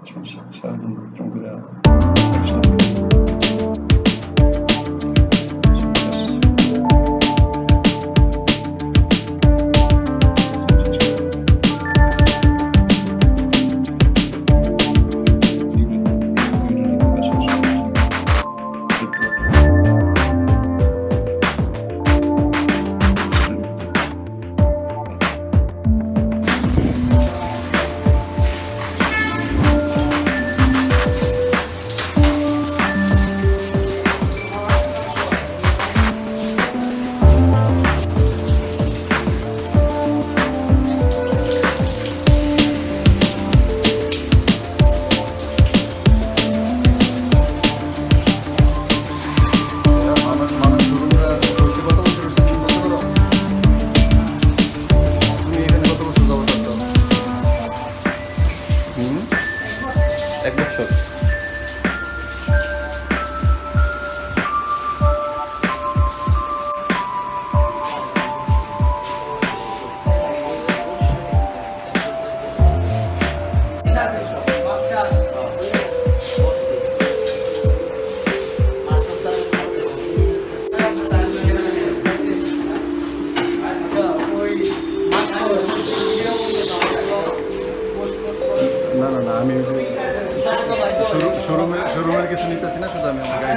সমস্যা সারাদিন পরিশ্রম করে আসলাম। এক বছর না না না আমি শোরুমের কিছু নিতেছি না, শুধু আমি আমার গাড়ি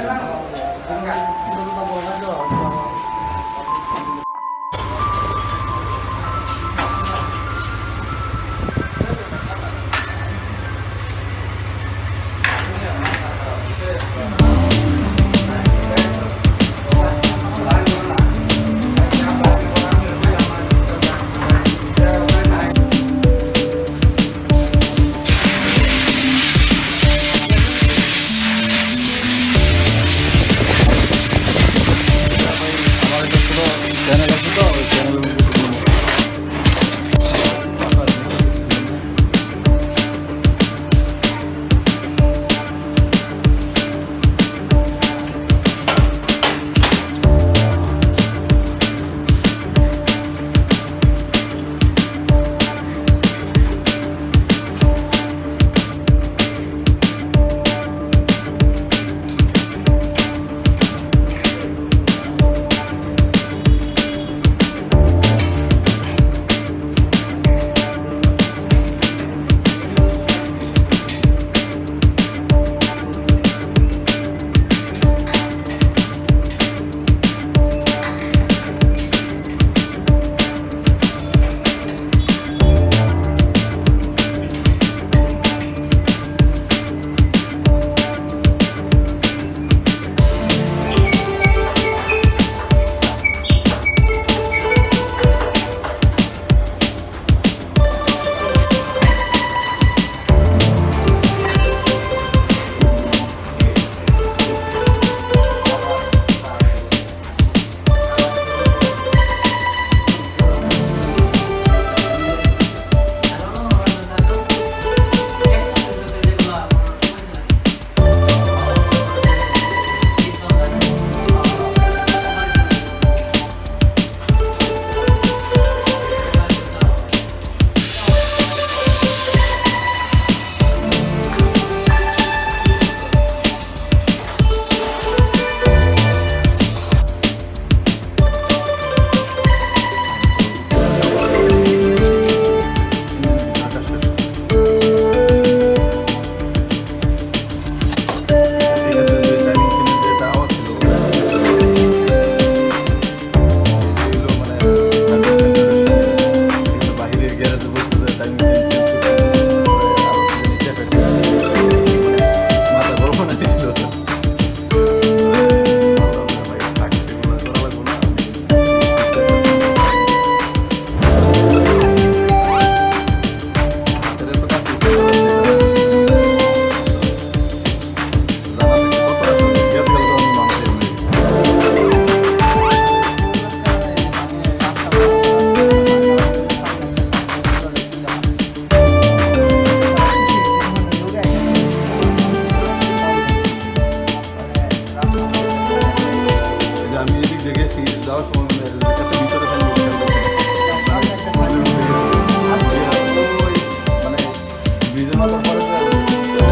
ব্রিজের মাথার পরে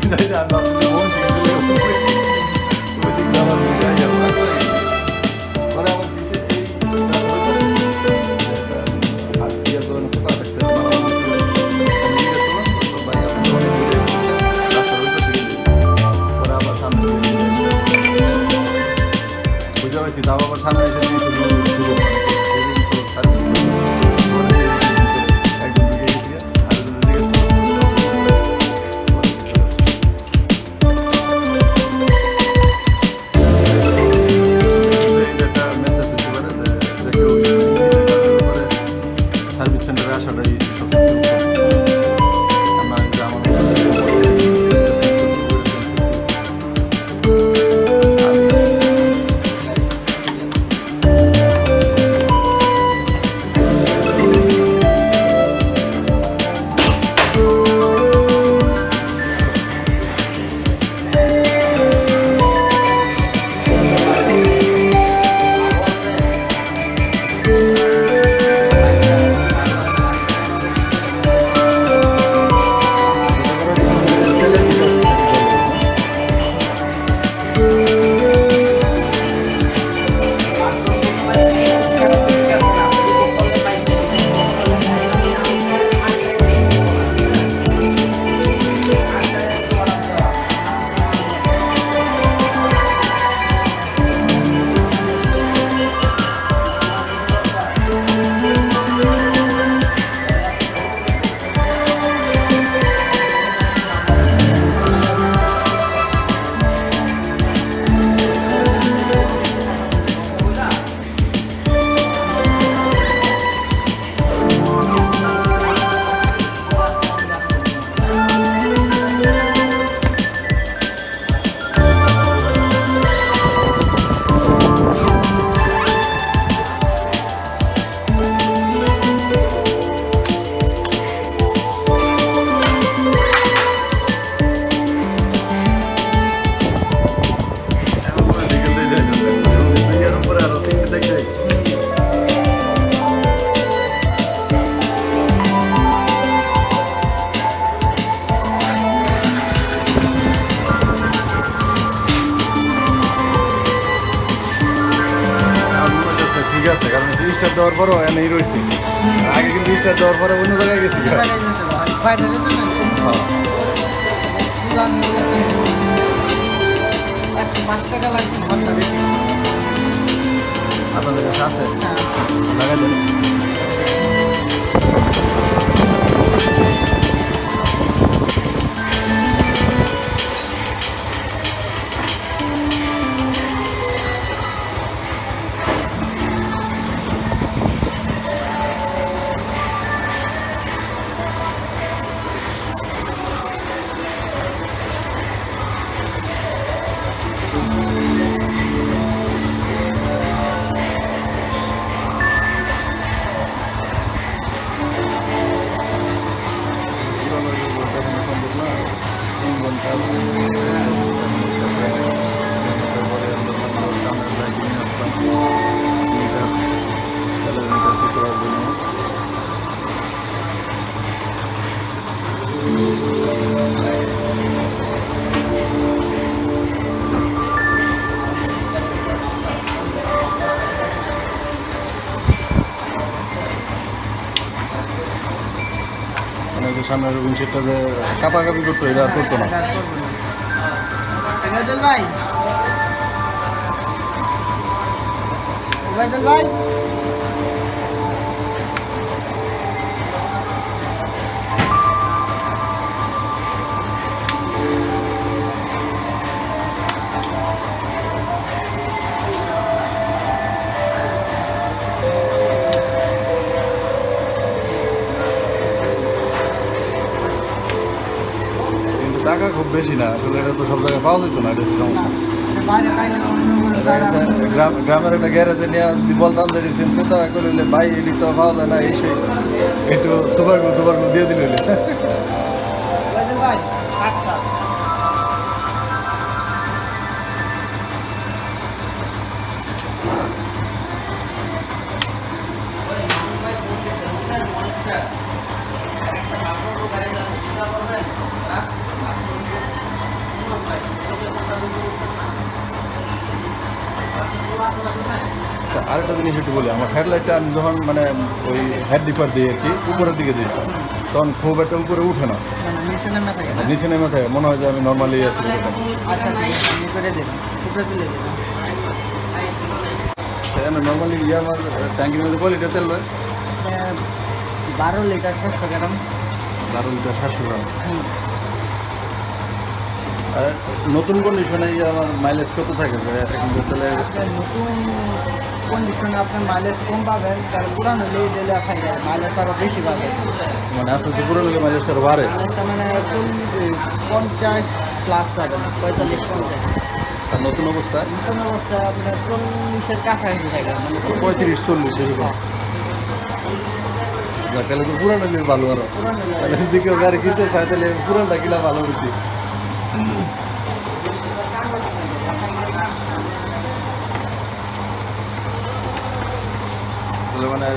যাই না, আমি ভাবছি মন শিখে গেলে ওই দিকটা আমার বুঝাই যাবো। পরে আমার পিছে এই হাত দিয়ে তো সুপার থাকছে, আমি জিজ্ঞেস করলাম তো ভাই আপনি অনেক দূরে রাস্তার ওই পাশে গেলেন, পরে আবার সামনে বুঝতে পারছি, তাও আবার সামনে এসে দিয়ে শুধু শুরু সেদিন তো সার্ভিস পরে একজন ঢুকে গেছি আরেকজন জিজ্ঞেস একটা মেসেজ দিতে পারে যে কেউ সার্ভিস সেন্টারে আসাটাই সবচেয়ে ঠিক আছে, কারণ স্টার দেওয়ার পরও এনেই রয়েছে। আগে কিন্তু স্টার দেওয়ার পরে অন্য জায়গায় গেছি। আপনাদের কাছে আছে লাগাই দেন। সামনের উইন্ডশিটটা যে কাপাকাপি করতো, এটা আর করতো না। ভাই ভাই টাকা খুব বেশি না আসলে, এটা তো সব জায়গায় পাওয়া যেত না, এটা সমস্যা। গ্রামের একটা গ্যারেজে নিয়ে যদি বলতাম যে চেঞ্জ করতে হবে, করলে ভাই এটি তো পাওয়া যায় না, এই সেই একটু সুপার গুলো দিয়ে দিলে। আচ্ছা, আরেকটা জিনিস একটু বলি, আমার হেডলাইটটা আমি যখন মানে ওই হেড ডিপার দিই আর কি, উপরের দিকে দিই, তখন খুব একটা উপরে উঠে না, মানে নিচে নেমে থাকে না? নিচে নেমে থাকে, মনে হয় যে আমি নর্মালি আছি এরকম। আচ্ছা ঠিক আছে, আমি করে দিলাম, উপরে তুলে দিলাম। সেখানে নর্মালি ইয়ে আমার ট্যাঙ্কির মধ্যে কয় লিটার তেল হয়? 12 লিটার 700 গ্রাম। 12 লিটার 700 গ্রাম। হুম। আর নতুন কন্ডিশনে আমার মাইলেজ কত থাকে এখন তাহলে? নতুন কন্ডিশনে আপনার মাইলেজ কম পাবেন, কারণ পুরানো লেলে খাই মাইলেজ আরও বেশি পাবেন। মানে আস্তে আস্তে পুরো নিলে মাইলেজটা আরো বাড়ে? মাইলেজটা মানে 50 প্লাস পাবেন, 45-50। আর নতুন অবস্থায় নতুন অবস্থায় আপনার 40-এর কাছাকাছি থাকে, মানে 35-40 এরকম। না, তাহলে তো পুরানো নিলে ভালো আরো। পুরানো তাহলে যদি কেউ গাড়ি কিনতে চায় তাহলে পুরানটা কিনা ভালো বেশি। তাহলে মানে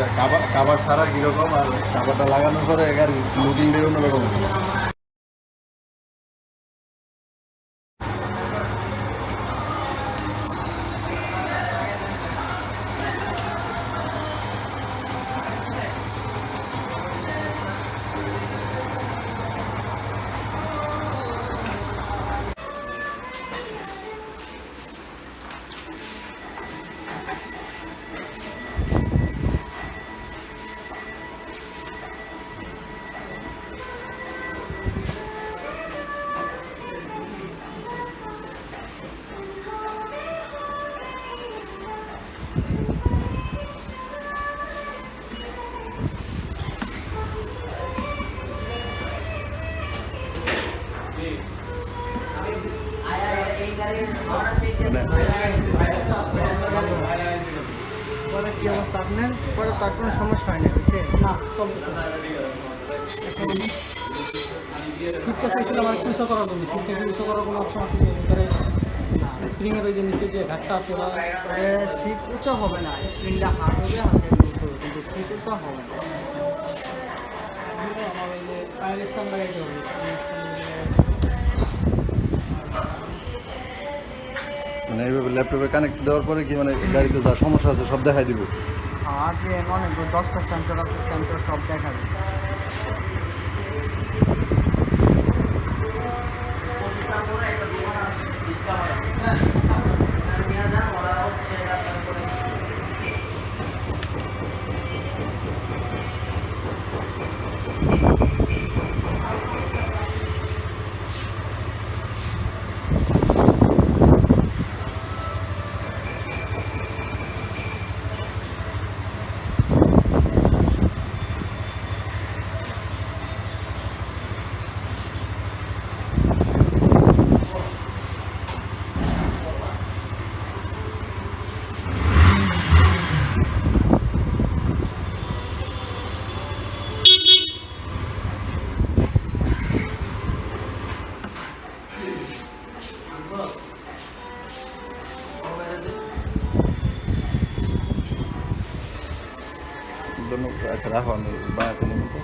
কাবার ছাড়া কীরকম, আর কাবারটা লাগানোর পরে গাড়ি লুকিংটা অন্যরকম। পরে কী অবস্থা আপনার? পরে তো আর কোনো সমস্যা হয় না, বুঝছে? না চলতেছে না। এখন সিটটা চাইছিলাম আর উঁচু করার জন্য, সিটটা উঁচু করার কোনো অপশন আছে কি ভিতরে? স্প্রিংয়ের ওই যে নিচে যে ঘাটটা আছে ওরা সিট উঁচু হবে না, স্ক্রিনটা হার্ড হবে, হালকা উঁচু হবে, কিন্তু সিট উঁচু হবে না। আমার ওই যে পায়ের স্টাম্প লাগাইতে হবে। মানে এইভাবে ল্যাপটপে কানেক্ট দেওয়ার পরে কি মানে গাড়িতে যা সমস্যা আছে সব দেখাই দিব? আর যে অনেক 10টা সেন্সর আছে, সেন্সর সব দেখাবে। আচ্ছা রাখো, আমি বানাতে নেব তো।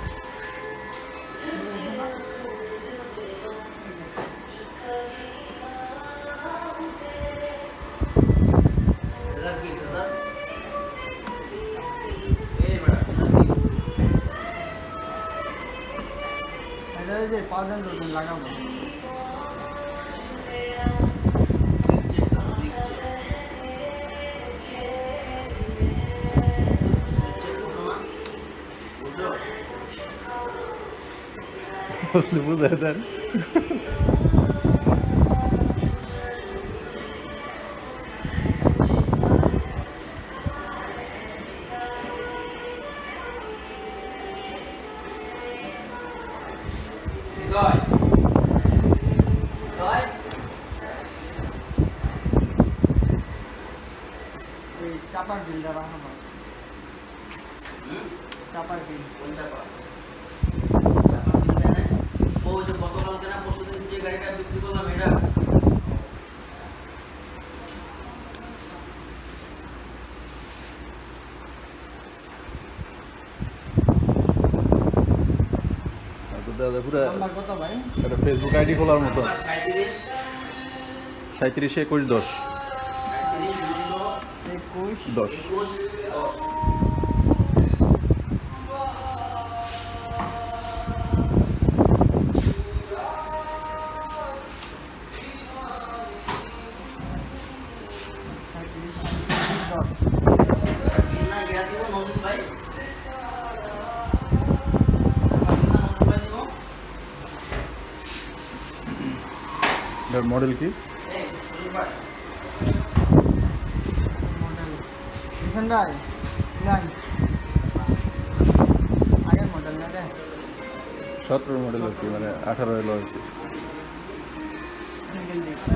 এটা ওই যে 5 দিন লাগাবো। বুঝলে বুঝাই দেন। এই চাপার বিলটা রাখা, চাপার বিল। গতকালকে না পরশুদিন যে গাড়িটা বিক্রি করলাম এটা পুরো নাম্বার কত ভাই? একটা ফেসবুক আইডি খোলার মতো। 37 37 21 10। 37 21 10 না ইয়া দিব নন্দী ভাই নন্দী ভাই দিব এটার মডেল কি? এই শরীফ ভাই মডেল দিছেন ভাই নাই আগের মডেল না রে 17 মডেল আর কি, মানে 18 এলো আর কি। সিঙ্গেল ডিস্ক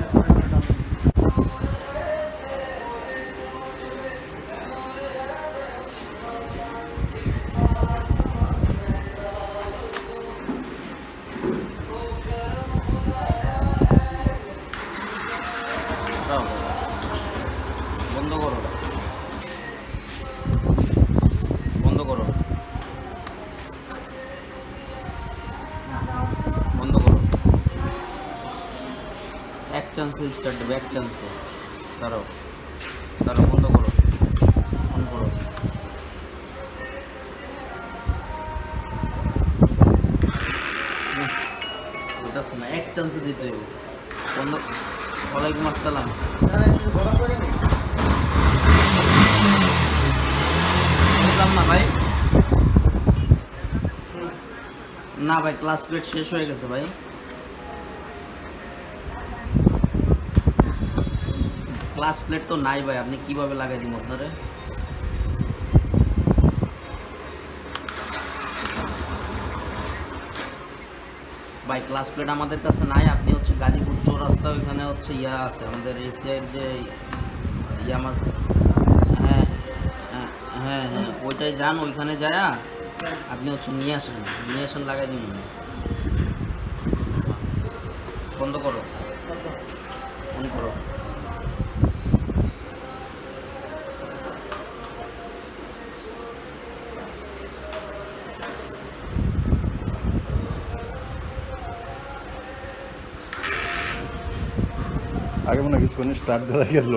দাও বন্ধ করো বন্ধ করো বন্ধ করো এক চান্স স্টার্ট দেবে এক চান্স দাঁড়াও দাঁড়াও বন্ধ করো অন করো ওটা শোনা এক চান্সে দিতে হবে বন্ধ ওয়ালাইকুম আসসালাম বুঝলাম না ভাই না ভাই ক্লাস প্লেট শেষ হয়ে গেছে ভাই ক্লাস প্লেট তো নাই ভাই আপনি কিভাবে লাগাই দিন আপনারে ভাই ক্লাস প্লেট আমাদের কাছে নাই আপনি হচ্ছে গাজীপুর চৌরাস্তা ওইখানে হচ্ছে ইয়া আছে আমাদের এসিআইয়ের যে ইয়া আমার হ্যাঁ হ্যাঁ হ্যাঁ হ্যাঁ ওইটাই যান ওইখানে যায়া আপনি হচ্ছে নিয়ে আসেন লাগাই দিন বন্ধ করো অন করো আগে মনে হয় কিছুক্ষণ স্টার্ট দেওয়া গেল।